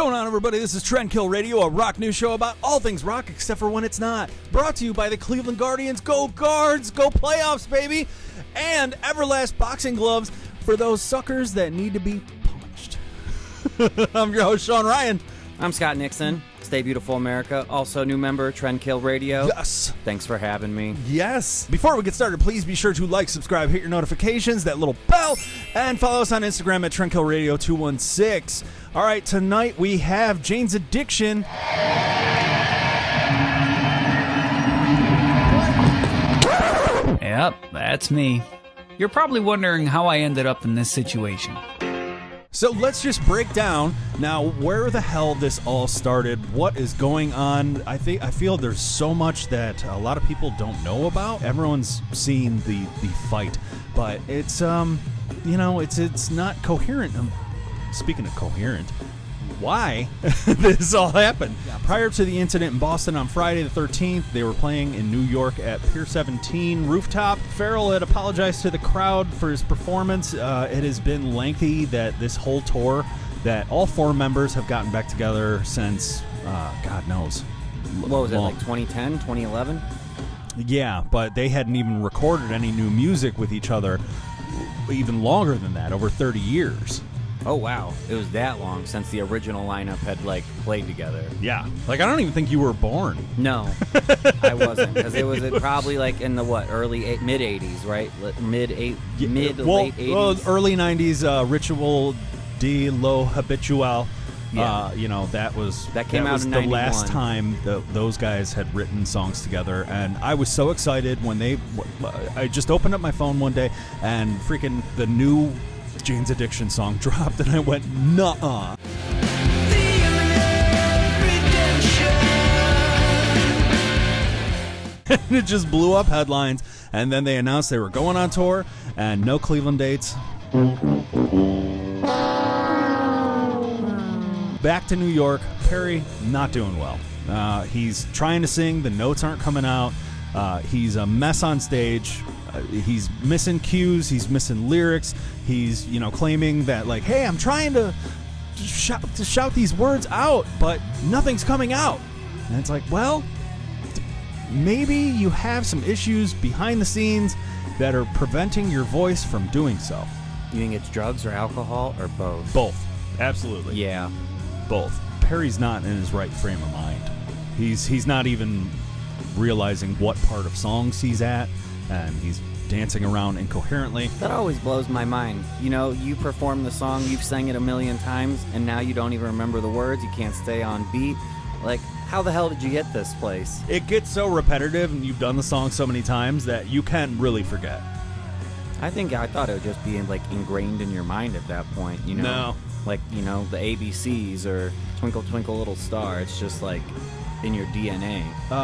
going on, everybody? This is Trendkill Radio, a rock news show about all things rock except for when it's not. Brought to you by the Cleveland Guardians. Go Guards! Go playoffs, baby! And Everlast boxing gloves for those suckers that need to be punched. I'm your host, Sean Ryan. I'm Scott Nixon. Stay beautiful, America. Also, new member, Trendkill Radio. Yes. Thanks for having me. Yes. Before we get started, please be sure to like, subscribe, hit your notifications, that little bell, and follow us on Instagram at Trendkill Radio 216. All right, tonight we have Jane's Addiction. Yep, that's me. You're probably wondering how I ended up in this situation. So let's just break down now where the hell this all started, what is going on. I feel there's so much that a lot of people don't know about. Everyone's seen the fight, but it's it's not coherent. Speaking of coherent, why this all happened? Prior to the incident in Boston on Friday the 13th, they were playing in New York at Pier 17 rooftop. Farrell had apologized to the crowd for his performance. It has been lengthy that this whole tour, that all four members have gotten back together since, God knows. What was it, like 2010, 2011? Yeah, but they hadn't even recorded any new music with each other even longer than that, over 30 years. Oh, wow. It was that long since the original lineup had, played together. Yeah. I don't even think you were born. No, I wasn't. Because it was probably, in the, mid-'80s, right? Late 80s? Well, early 90s, Ritual de lo Habitual. Yeah. That came out in the 91. last time those guys had written songs together, and I was so excited when I just opened up my phone one day, and freaking the new Jane's Addiction song dropped, and I went, nuh-uh. And it just blew up headlines, and then they announced they were going on tour, and no Cleveland dates. Back to New York. Perry not doing well. He's trying to sing, the notes aren't coming out. He's a mess on stage. He's missing cues. He's missing lyrics. He's, claiming that, hey, I'm trying to shout these words out, but nothing's coming out. And it's like, well, maybe you have some issues behind the scenes that are preventing your voice from doing so. You think it's drugs or alcohol or both? Both. Absolutely. Yeah. Both. Perry's not in his right frame of mind. He's not even realizing what part of songs he's at, and he's dancing around incoherently. That always blows my mind. You perform the song, you've sang it a million times, and now you don't even remember the words, you can't stay on beat. How the hell did you get this place? It gets so repetitive, and you've done the song so many times that you can really forget. I thought it would just be ingrained in your mind at that point, No. The ABCs or Twinkle Twinkle Little Star. It's just in your DNA.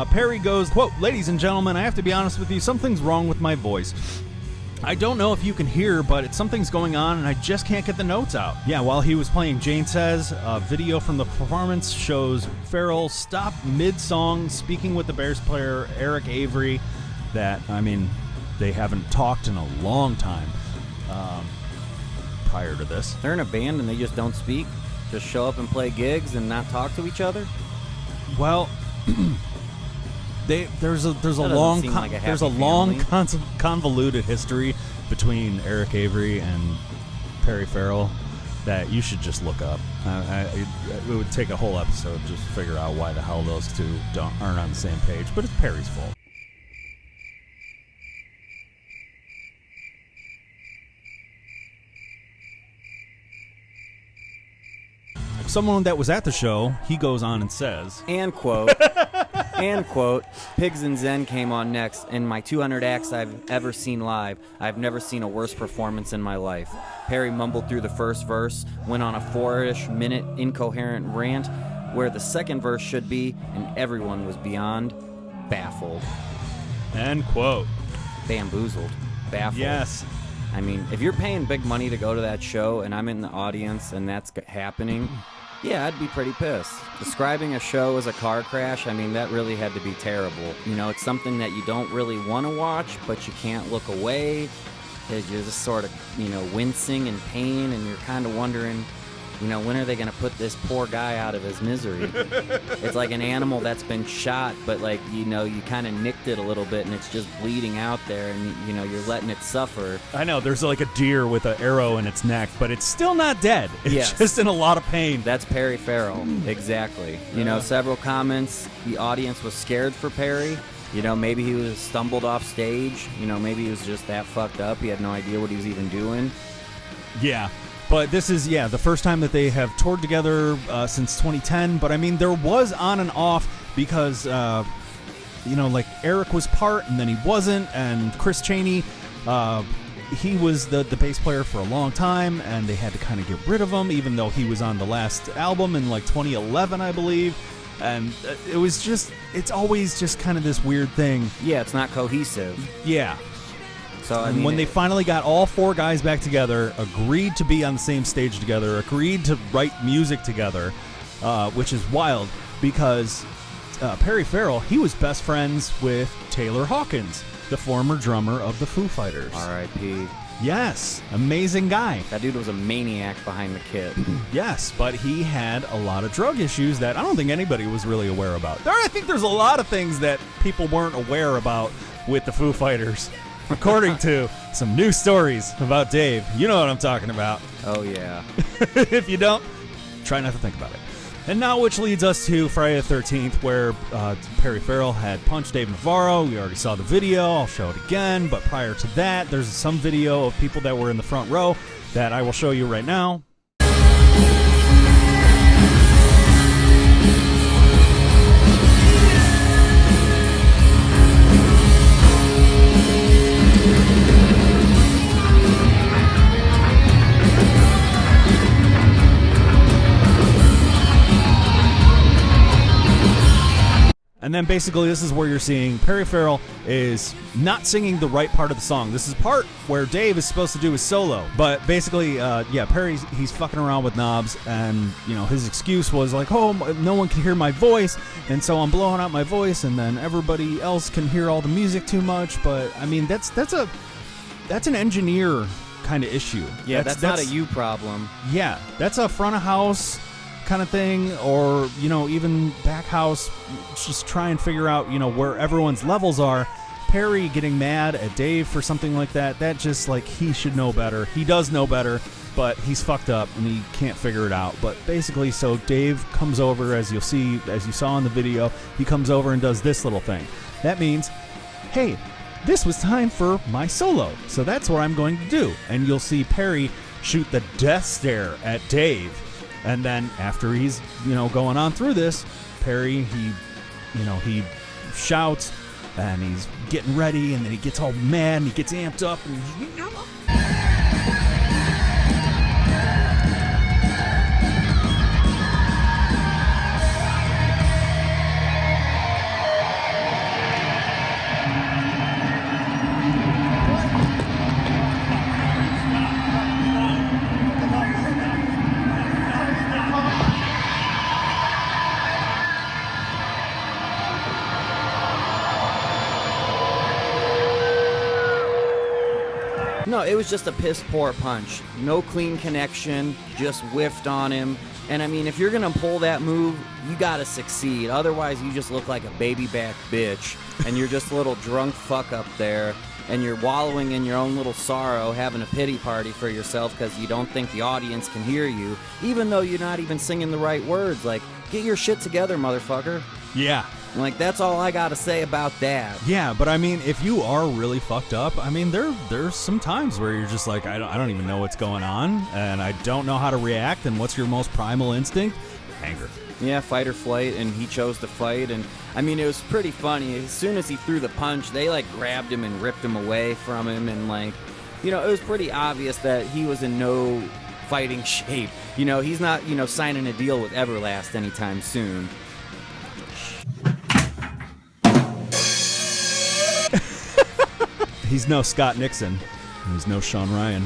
Perry goes, quote, "Ladies and gentlemen, I have to be honest with you, something's wrong with my voice. I don't know if you can hear, but something's going on, and I just can't get the notes out." Yeah, while he was playing Jane Says, a video from the performance shows Farrell stop mid-song speaking with the Bears player Eric Avery that, they haven't talked in a long time prior to this. They're in a band and they just don't speak? Just show up and play gigs and not talk to each other? Well, there's a long convoluted history between Eric Avery and Perry Farrell that you should just look up. It would take a whole episode just to figure out why the hell those two aren't on the same page, but it's Perry's fault. Someone that was at the show, he goes on and says, and quote, Pigs and Zen came on next, and my 200 acts I've ever seen live. I've never seen a worse performance in my life. Perry mumbled through the first verse, went on a 4-ish minute incoherent rant where the second verse should be, and everyone was beyond baffled. End quote. Bamboozled. Baffled. Yes. If you're paying big money to go to that show and I'm in the audience and that's happening, yeah, I'd be pretty pissed. Describing a show as a car crash, that really had to be terrible. It's something that you don't really want to watch, but you can't look away. You're just sort of, wincing in pain, and you're kind of wondering, when are they going to put this poor guy out of his misery? It's like an animal that's been shot, but like, you kind of nicked it a little bit and it's just bleeding out there, and you're letting it suffer. I know, there's like a deer with an arrow in its neck, but it's still not dead. It's just in a lot of pain. That's Perry Farrell. Exactly. Several comments, the audience was scared for Perry. Maybe he was stumbled off stage. Maybe he was just that fucked up. He had no idea what he was even doing. Yeah. But this is, the first time that they have toured together since 2010. But, I mean, there was on and off because, like Eric was part and then he wasn't. And Chris Chaney, he was the bass player for a long time. And they had to kind of get rid of him, even though he was on the last album in, like, 2011, I believe. And it's always just kind of this weird thing. Yeah, it's not cohesive. Yeah. So, when they finally got all four guys back together, agreed to be on the same stage together, agreed to write music together, which is wild because Perry Farrell, he was best friends with Taylor Hawkins, the former drummer of the Foo Fighters. R.I.P. Yes, amazing guy. That dude was a maniac behind the kit. Yes, but he had a lot of drug issues that I don't think anybody was really aware about. I think there's a lot of things that people weren't aware about with the Foo Fighters. According to some new stories about Dave. You know what I'm talking about. Oh, yeah. If you don't, try not to think about it. And now, which leads us to Friday the 13th, where Perry Farrell had punched Dave Navarro. We already saw the video. I'll show it again. But prior to that, there's some video of people that were in the front row that I will show you right now. And then basically this is where you're seeing Perry Farrell is not singing the right part of the song. This is part where Dave is supposed to do his solo. But basically, Perry's he's fucking around with knobs, and his excuse was like, oh, no one can hear my voice, and so I'm blowing out my voice, and then everybody else can hear all the music too much. But I mean, that's an engineer kind of issue. Yeah, that's not a you problem. Yeah, that's a front of house kind of thing, or even back house, just try and figure out where everyone's levels are. Perry getting mad at Dave for something like that just like, he should know better. He does know better, but he's fucked up and he can't figure it out. But basically, so Dave comes over, as you saw in the video, he comes over and does this little thing. That means, hey, this was time for my solo, so that's what I'm going to do. And you'll see Perry shoot the death stare at Dave. And then after he's, going on through this, Perry, he shouts and he's getting ready, and then he gets all mad and he gets amped up and No, it was just a piss poor punch. No clean connection, just whiffed on him. And I mean, if you're gonna pull that move, you gotta succeed. Otherwise, you just look like a baby back bitch, and you're just a little drunk fuck up there, and you're wallowing in your own little sorrow, having a pity party for yourself because you don't think the audience can hear you, even though you're not even singing the right words. Like, get your shit together, motherfucker. Yeah. Like, that's all I gotta say about that. Yeah, but I mean, if you are really fucked up, I mean, there's some times where you're just like, I don't even know what's going on, and I don't know how to react, and what's your most primal instinct? Anger. Yeah, fight or flight, and he chose to fight, and I mean, it was pretty funny. As soon as he threw the punch, they like grabbed him and ripped him away from him, and like, it was pretty obvious that he was in no fighting shape. He's not, signing a deal with Everlast anytime soon. He's no Scott Nixon. He's no Sean Ryan.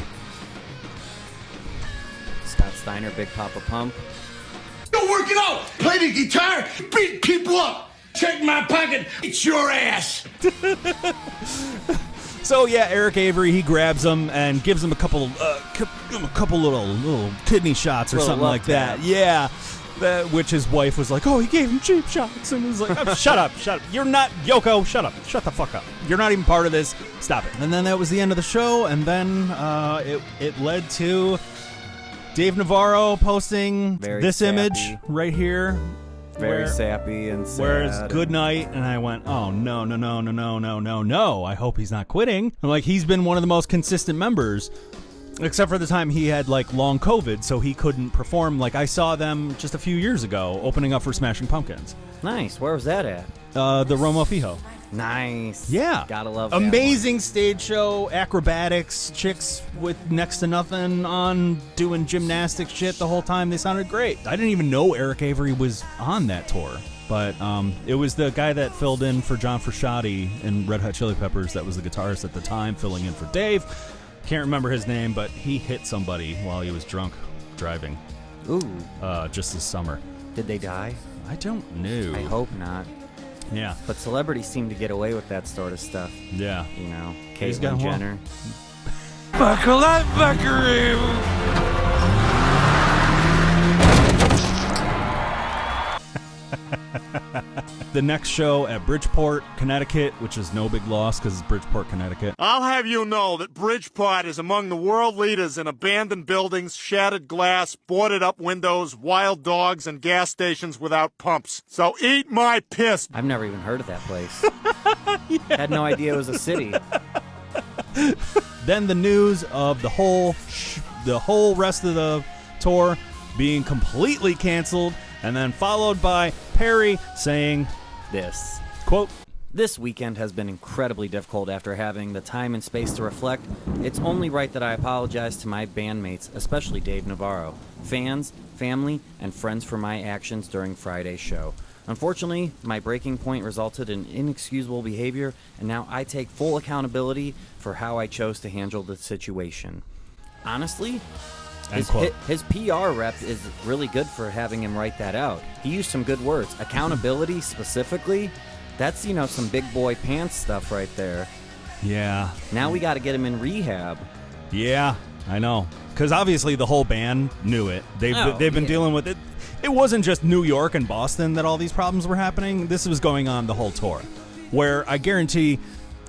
Scott Steiner, Big Papa Pump. Go work it out. Play the guitar. Beat people up. Check my pocket. It's your ass. So yeah, Eric Avery, he grabs him and gives him a couple little kidney shots or Little something love like that. tabs. Yeah. Which his wife was like, oh, he gave him cheap shots. And was like, oh, shut up. You're not, Yoko, shut up. Shut the fuck up. You're not even part of this. Stop it. And then that was the end of the show. And then it led to Dave Navarro posting Very this sappy. image right here. Very where- sappy and sad. Where it's good night, and I went, oh, no. I hope he's not quitting. I'm like, he's been one of the most consistent members. Except for the time he had, like, long COVID, so he couldn't perform. Like, I saw them just a few years ago opening up for Smashing Pumpkins. Nice. Where was that at? The Romo Fijo. Nice. Yeah. Gotta love that Amazing stage show, acrobatics, chicks with next to nothing on doing gymnastic shit the whole time. They sounded great. I didn't even know Eric Avery was on that tour. But it was the guy that filled in for John Frusciante in Red Hot Chili Peppers that was the guitarist at the time, filling in for Dave. Can't remember his name, but he hit somebody while he was drunk driving. Ooh. Just this summer. Did they die? I don't know. I hope not. Yeah. But celebrities seem to get away with that sort of stuff. Yeah. You know, He's got Caitlyn one. Jenner. Buckle up, buckaroo. The next show at Bridgeport, Connecticut, which is no big loss because it's Bridgeport, Connecticut. I'll have you know that Bridgeport is among the world leaders in abandoned buildings, shattered glass, boarded up windows, wild dogs, and gas stations without pumps. So eat my piss. I've never even heard of that place. Had no idea it was a city. Then the news of the whole rest of the tour being completely canceled, and then followed by Perry saying This. quote, This weekend has been incredibly difficult after having the time and space to reflect. It's only right that I apologize to my bandmates, especially Dave Navarro, fans, family, and friends for my actions during Friday's show. Unfortunately, my breaking point resulted in inexcusable behavior, and now I take full accountability for how I chose to handle the situation. Honestly, end quote. his PR rep is really good for having him write that out. He used some good words. Accountability specifically, that's, you know, some big boy pants stuff right there. Yeah. Now we got to get him in rehab. Yeah, I know. Because obviously the whole band knew it. They've been yeah. dealing with it. It wasn't just New York and Boston that all these problems were happening. This was going on the whole tour. Where I guarantee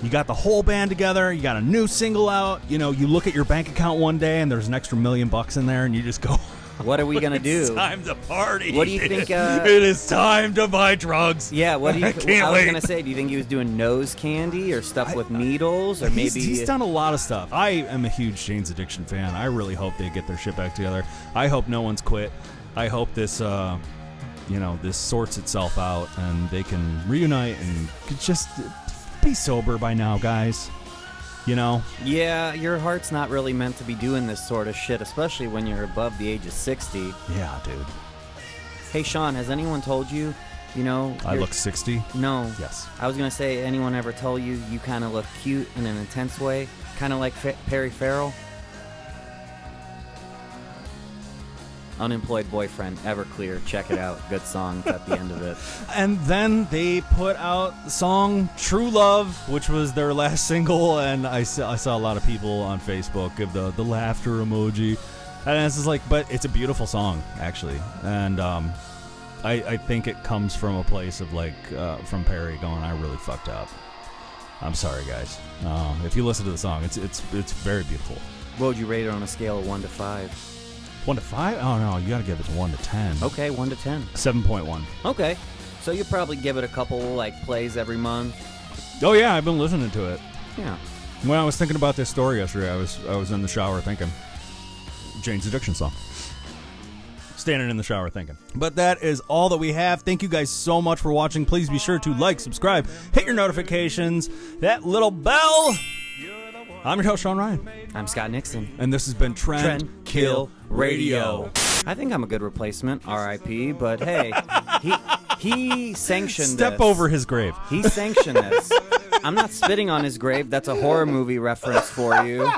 you got the whole band together, you got a new single out, you know, you look at your bank account one day and there's an extra $1 million in there and you just go, What are we going to it's do? time to party. What do you think, it is time to buy drugs. Yeah, what do you I can't I was wait. going to say, do you think he was doing nose candy or stuff with needles or maybe He's done a lot of stuff. I am a huge Jane's Addiction fan. I really hope they get their shit back together. I hope no one's quit. I hope this this sorts itself out and they can reunite and just be sober by now, guys. You know? Yeah, your heart's not really meant to be doing this sort of shit, especially when you're above the age of 60. Yeah, dude. Hey, Sean, has anyone told you, you know... I look 60? No. Yes. I was going to say, anyone ever tell you you kind of look cute in an intense way? Kind of like Perry Farrell? Unemployed Boyfriend, Everclear. Check it out. Good song. It's at the end of it. And then they put out the song True Love, which was their last single, and I saw a lot of people on Facebook give the laughter emoji. And it's just like, but it's a beautiful song, actually. And I think it comes from a place of like, from Perry going, I really fucked up. I'm sorry, guys. If you listen to the song, it's very beautiful. What would you rate it on a scale of 1 to 5? 1 to 5? Oh, no, you got to give it to 1 to 10. Okay, 1 to 10. 7.1. Okay. So you probably give it a couple, like, plays every month. Oh, yeah, I've been listening to it. Yeah. When I was thinking about this story yesterday, I was in the shower thinking. Jane's Addiction song. Standing in the shower thinking. But that is all that we have. Thank you guys so much for watching. Please be sure to like, subscribe, hit your notifications, that little bell. I'm your host, Sean Ryan. I'm Scott Nixon. And this has been Trend Kill Radio. I think I'm a good replacement, R.I.P., but hey, he sanctioned Step this. over his grave. He sanctioned this. I'm not spitting on his grave. That's a horror movie reference for you.